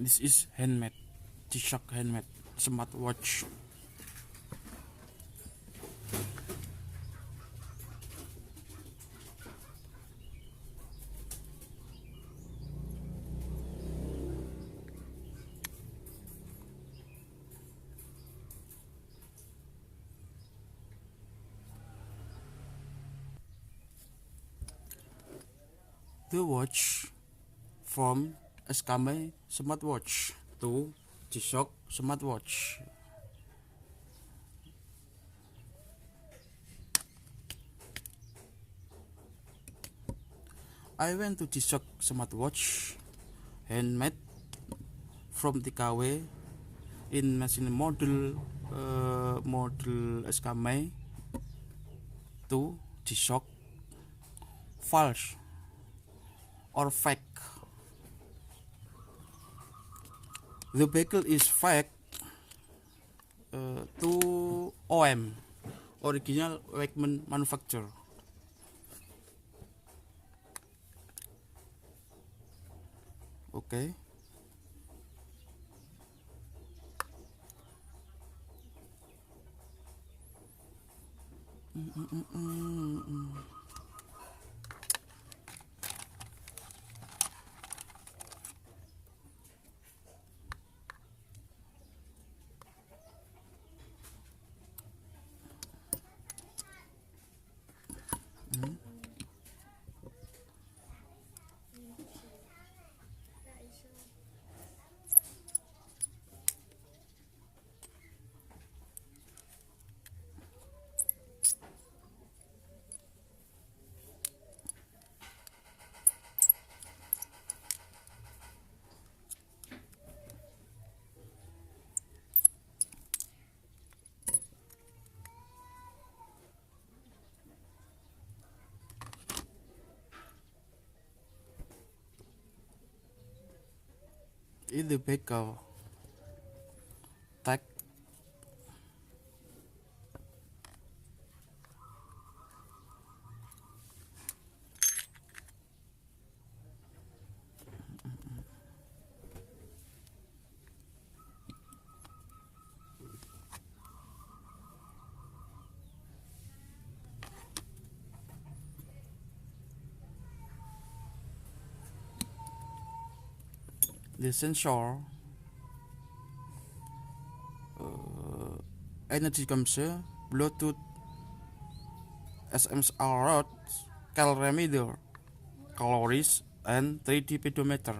This is handmade, G-Shock handmade smartwatch. The watch from Eskame smartwatch to G-Shock smartwatch. I went to G-Shock smartwatch, handmade from TKW in machine model Eskame to G-Shock false or fake. The buckle is fake to OM, original Wakeman manufacture. Okay. In the buckle tag the sensor energy consumption, Bluetooth, SMR rod, calorimeter, calories, and 3D pedometer.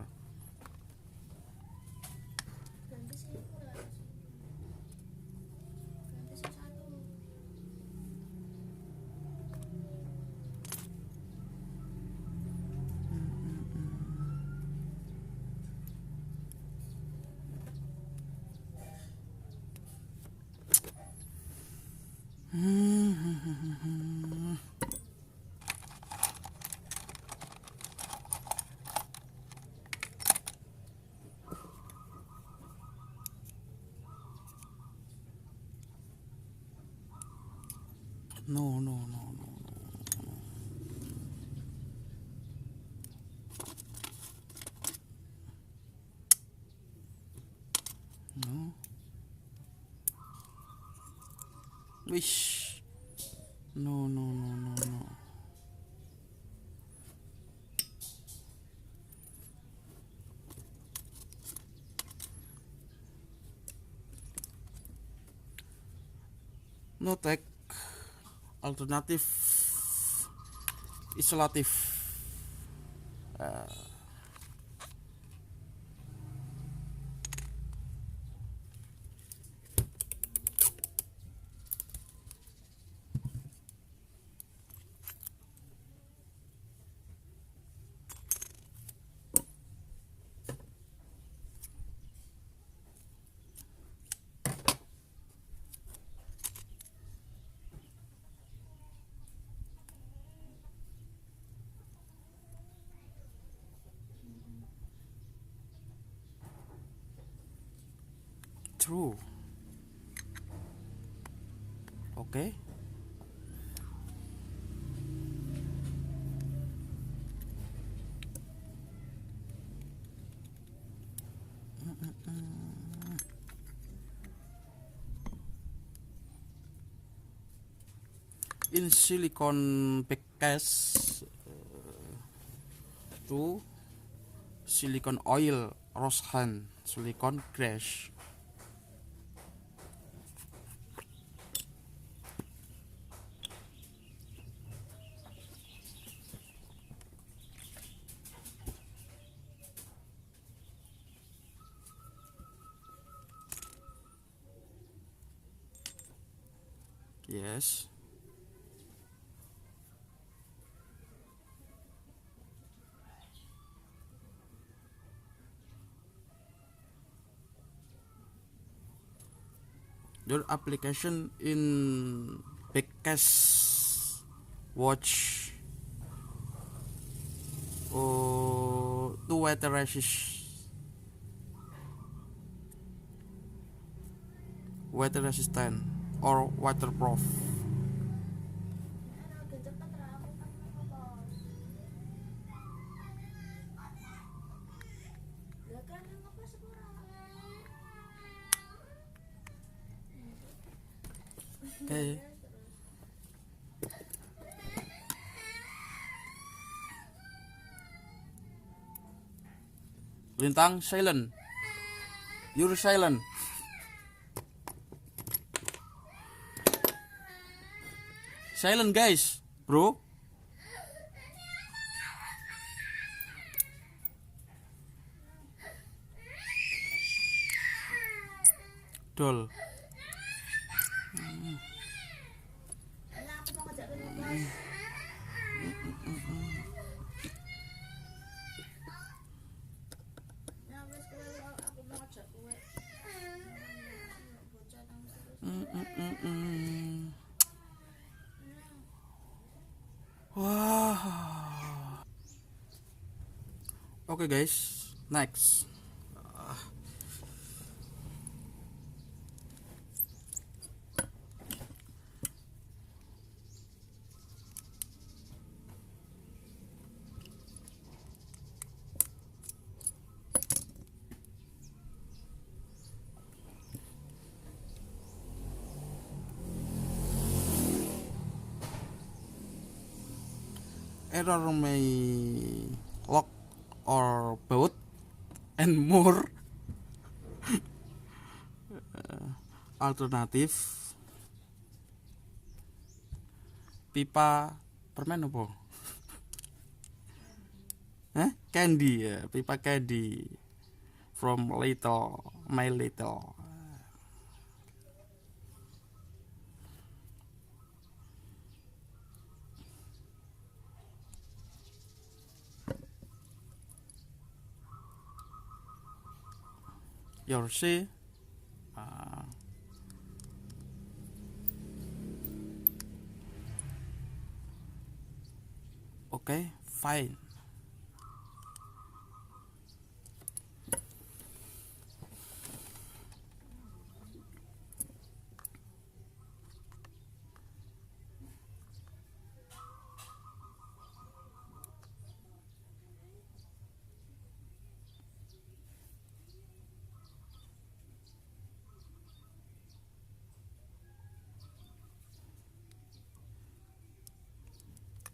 No. Wish. No. No tag. Alternative isolatif. True. Okay. in silicone back case to silicone oil rose hand silicone grass. Yes. Your application in backcast watch to water resistant or waterproof. Okay. Lintang silent. You're silent. Silent guys, bro. Dol. Wah. Oke guys, next. Error may lock or both and more alternative pipa permen apa? Candy ya, pipa candy from little my little. Your say okay, fine.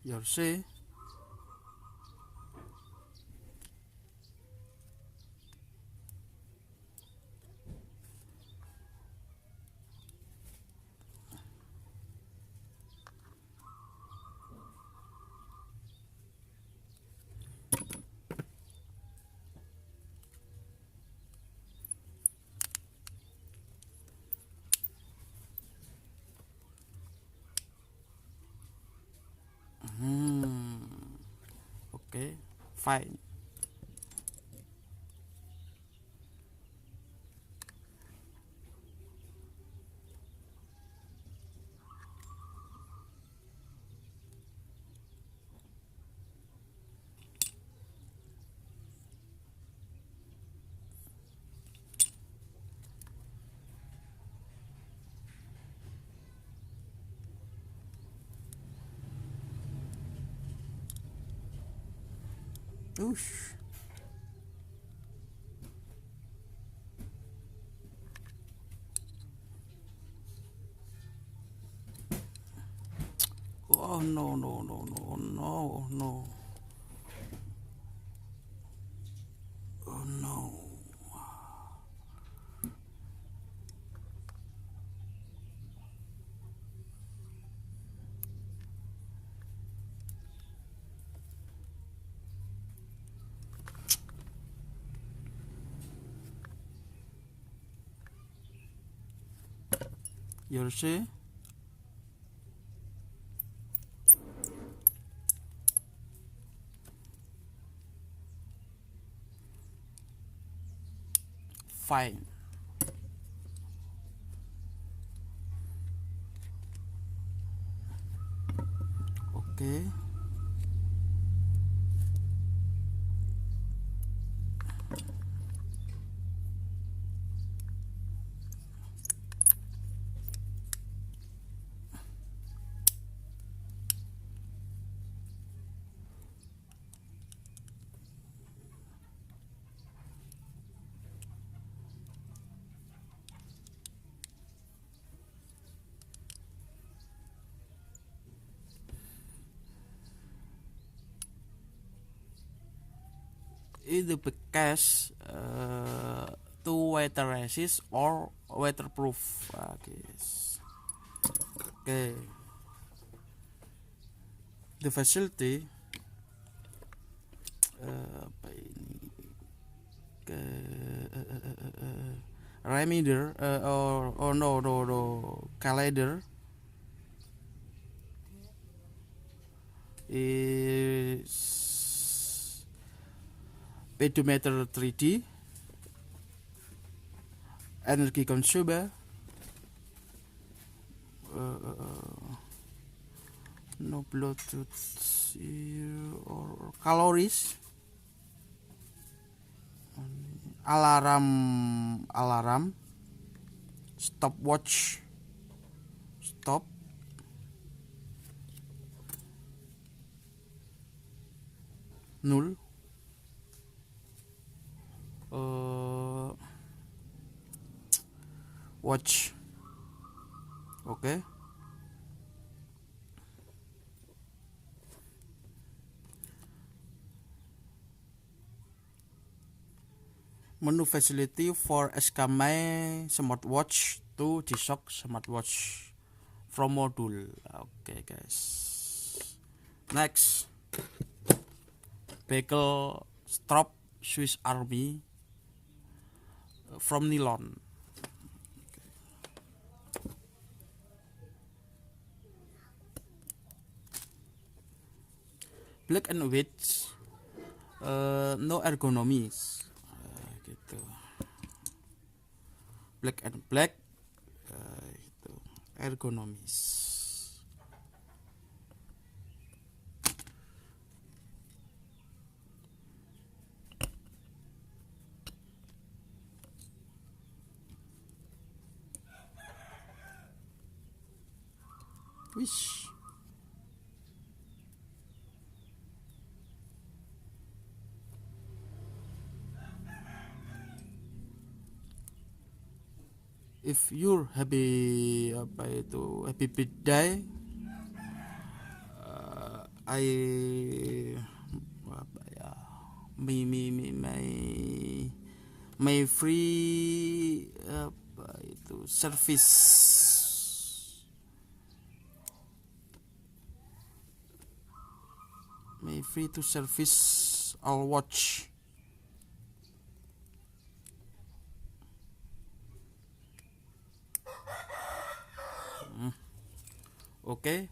Your say okay, fine. Ush. Oh no no no no no no. Oh no. You see? Fine. Okay. In the case to water resist or waterproof. Okay. The facility apa ini? Reminder or no calendar is pedometer 3D, energy consumer, no Bluetooth or calories, alarm, stopwatch, stop, null, watch. Okay. Menu facility for Escame smartwatch to G-Shock smartwatch from module. Okay guys. Next, Bekel strap Swiss Army from nylon. Black and white, no ergonomis. Gitu. Black and black, gitu. Ergonomis. Wish. If you're happy happy birthday, I my free service, my free to service all watch. Okay.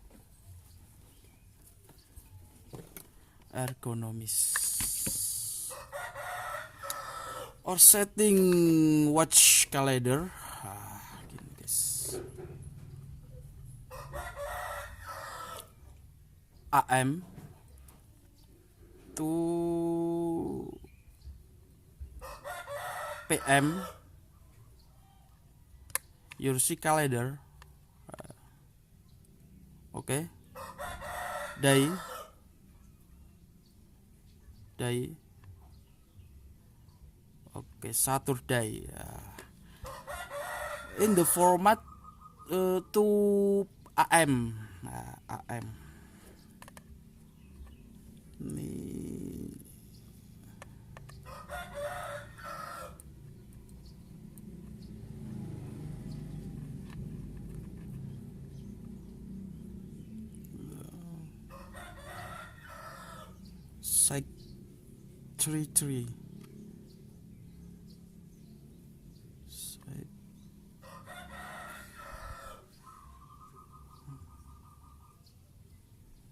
Ergonomis or setting watch calendar. Gini guys. AM to PM. Your see calendar. Okay. Day. Okay, Saturday. In the format to AM. AM. 33.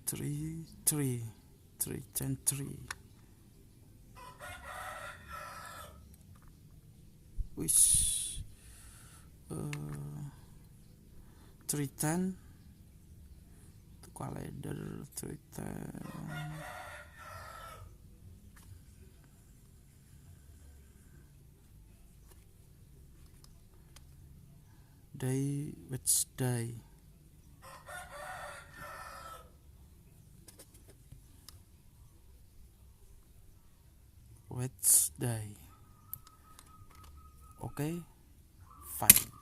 Three, 10, 3. Wish 310 calendar 310 day, which day? Which day? Okay, fine.